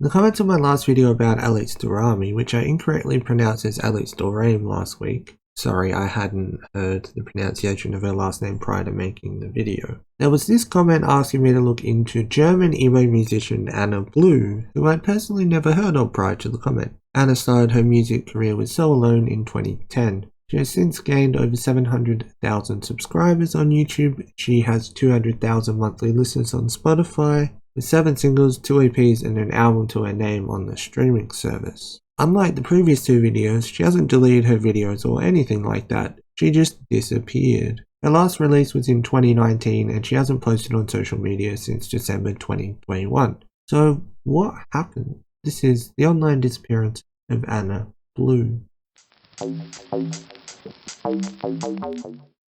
In the comments of my last video about Alex Durami, which I incorrectly pronounced as Alex Dorame last week, sorry I hadn't heard the pronunciation of her last name prior to making the video, there was this comment asking me to look into German emo musician Anna Blue, who I'd personally never heard of prior to the comment. Anna started her music career with So Alone in 2010. She has since gained over 700,000 subscribers on YouTube. She has 200,000 monthly listeners on Spotify, with 7 singles, 2 EPs and an album to her name on the streaming service. Unlike the previous 2 videos, she hasn't deleted her videos or anything like that, she just disappeared. Her last release was in 2019 and she hasn't posted on social media since December 2021. So what happened? This is the online disappearance of Anna Blue.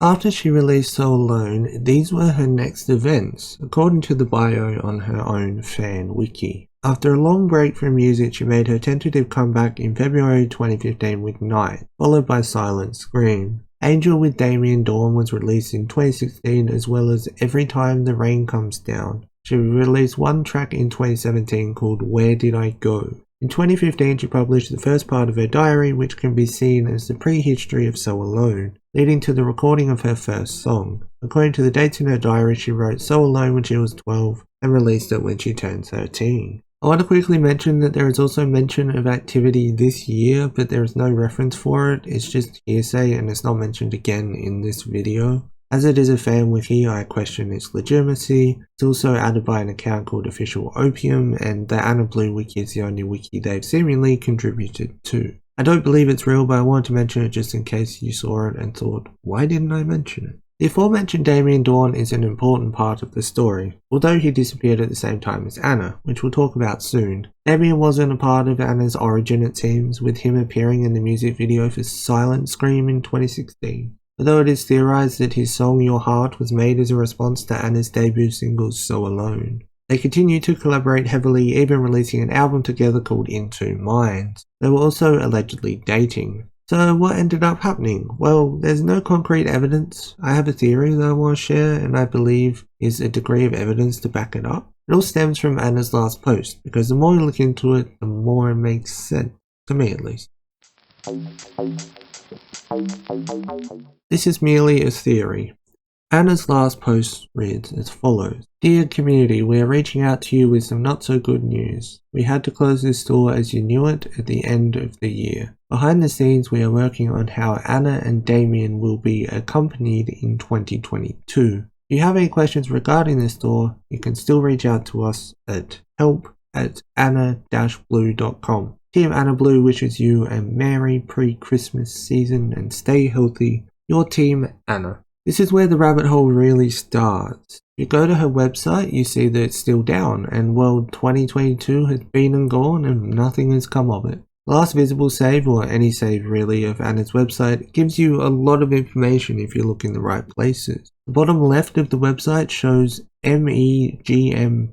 After she released So Alone, these were her next events, according to the bio on her own fan wiki. After a long break from music, she made her tentative comeback in February 2015 with Night, followed by Silent Scream. Angel with Damien Dawn was released in 2016, as well as Every Time the Rain Comes Down. She released one track in 2017 called Where Did I Go? In 2015, she published the first part of her diary, which can be seen as the prehistory of So Alone, leading to the recording of her first song. According to the dates in her diary, she wrote So Alone when she was 12 and released it when she turned 13. I want to quickly mention that there is also mention of activity this year, but there is no reference for it. It's just hearsay and it's not mentioned again in this video. As it is a fan wiki, I question its legitimacy. It's also added by an account called Official Opium, and the Anna Blue wiki is the only wiki they've seemingly contributed to. I don't believe it's real, but I wanted to mention it just in case you saw it and thought, why didn't I mention it? The aforementioned Damien Dawn is an important part of the story, although he disappeared at the same time as Anna, which we'll talk about soon. Damien wasn't a part of Anna's origin, it seems, with him appearing in the music video for Silent Scream in 2016. Although it is theorized that his song Your Heart was made as a response to Anna's debut single So Alone. They continued to collaborate heavily, even releasing an album together called In Two Minds. They were also allegedly dating. So what ended up happening? Well, there's no concrete evidence. I have a theory that I want to share and I believe is a degree of evidence to back it up. It all stems from Anna's last post, because the more you look into it, the more it makes sense. To me at least. This is merely a theory. Anna's last post reads as follows. Dear community, we are reaching out to you with some not so good news. We had to close this store as you knew it at the end of the year. Behind the scenes, we are working on how Anna and Damien will be accompanied in 2022. If you have any questions regarding this store, you can still reach out to us at help@anna-blue.com. Team Anna Blue wishes you a merry pre-Christmas season and stay healthy. Your team, Anna. This is where the rabbit hole really starts. If you go to her website, you see that it's still down, and well, 2022 has been and gone and nothing has come of it. The last visible save, or any save really, of Anna's website gives you a lot of information if you look in the right places. The bottom left of the website shows MEGMBH.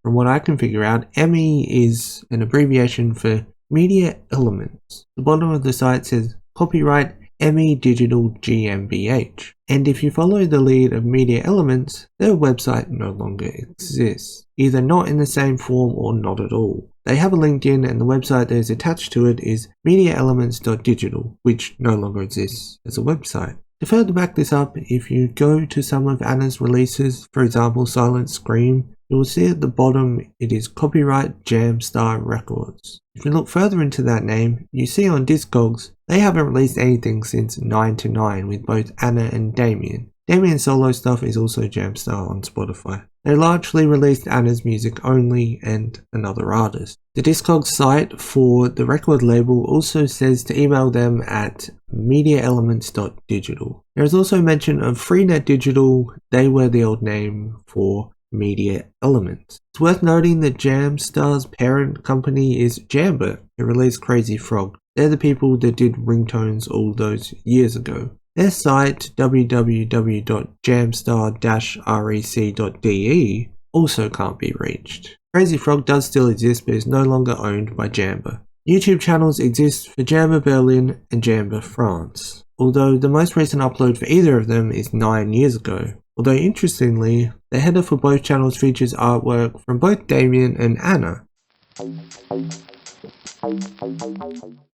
From what I can figure out, ME is an abbreviation for Media Elements. The bottom of the site says copyright ME Digital GmbH. And if you follow the lead of Media Elements, their website no longer exists. Either not in the same form or not at all. They have a LinkedIn and the website that is attached to it is mediaelements.digital, which no longer exists as a website. To further back this up, if you go to some of Anna's releases, for example Silent Scream, you will see at the bottom it is copyright Jamstar Records. If you look further into that name, you see on Discogs, they haven't released anything since 9 to 9 with both Anna and Damien. Damien's solo stuff is also Jamstar on Spotify. They largely released Anna's music only and another artist. The Discogs site for the record label also says to email them at mediaelements.digital. There is also mention of Freenet Digital, they were the old name for Media Elements. It's worth noting that Jamstar's parent company is Jamba, who released Crazy Frog. They're the people that did ringtones all those years ago. Their site, www.jamstar-rec.de, also can't be reached. Crazy Frog does still exist but is no longer owned by Jamba. YouTube channels exist for Jamba Berlin and Jamba France, although the most recent upload for either of them is 9 years ago. Although interestingly, the header for both channels features artwork from both Damien and Anna.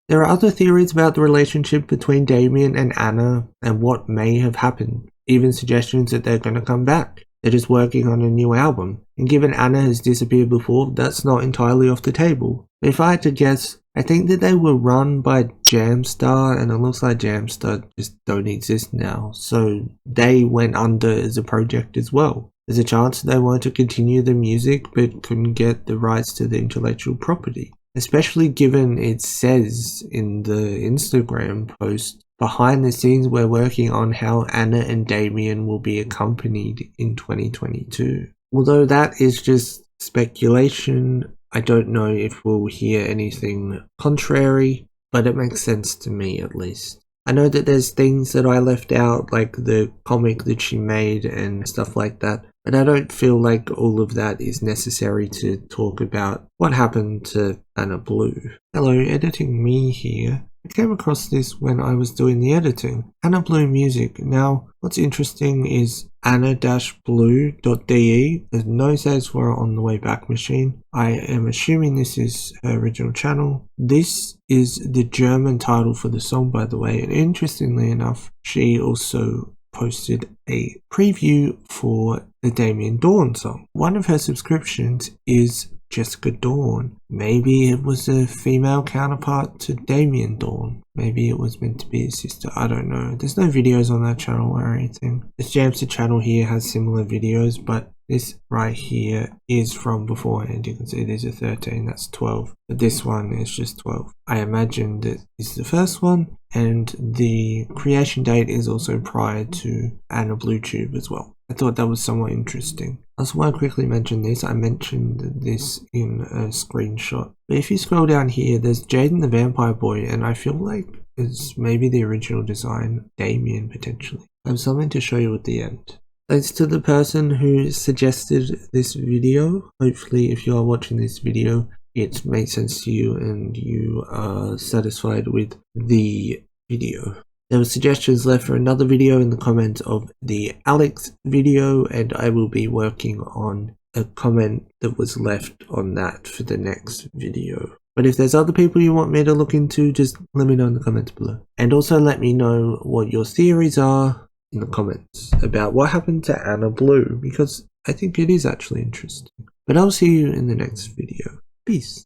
There are other theories about the relationship between Damien and Anna and what may have happened, even suggestions that they're going to come back. They're just working on a new album, and given Anna has disappeared before, that's not entirely off the table. But if I had to guess, I think that they were run by Jamstar, and it looks like Jamstar just don't exist now, so they went under as a project as well. There's a chance they wanted to continue the music but couldn't get the rights to the intellectual property. Especially given it says in the Instagram post, behind the scenes we're working on how Anna and Damien will be accompanied in 2022. Although that is just speculation, I don't know if we'll hear anything contrary, but it makes sense to me at least. I know that there's things that I left out, like the comic that she made and stuff like that, but I don't feel like all of that is necessary to talk about what happened to Anna Blue. Hello, editing me here. I came across this when I was doing the editing. Anna Blue music. Now, what's interesting is anna-blue.de. There's no saves for it on the Wayback Machine. I am assuming this is her original channel. This is the German title for the song, by the way, and interestingly enough, she also posted a preview for the Damien Dawn song. One of her subscriptions is Jessica Dawn. Maybe it was a female counterpart to Damien Dawn. Maybe it was meant to be his sister. I don't know. There's no videos on that channel or anything. This Jamster channel here has similar videos, but this right here is from beforehand. You can see these are 13, that's 12. But this one is just 12. I imagine that this is the first one, and the creation date is also prior to Anna Blue Tube as well. I thought that was somewhat interesting. I also want to quickly mention this. I mentioned this in a screenshot. But if you scroll down here, there's Jaden the Vampire Boy, and I feel like it's maybe the original design, Damien potentially. I have something to show you at the end. Thanks to the person who suggested this video. Hopefully, if you are watching this video, it makes sense to you and you are satisfied with the video. There were suggestions left for another video in the comments of the Alex video, and I will be working on a comment that was left on that for the next video. But if there's other people you want me to look into, just let me know in the comments below. And also let me know what your theories are in the comments about what happened to Anna Blue, because I think it is actually interesting. But I'll see you in the next video. Peace.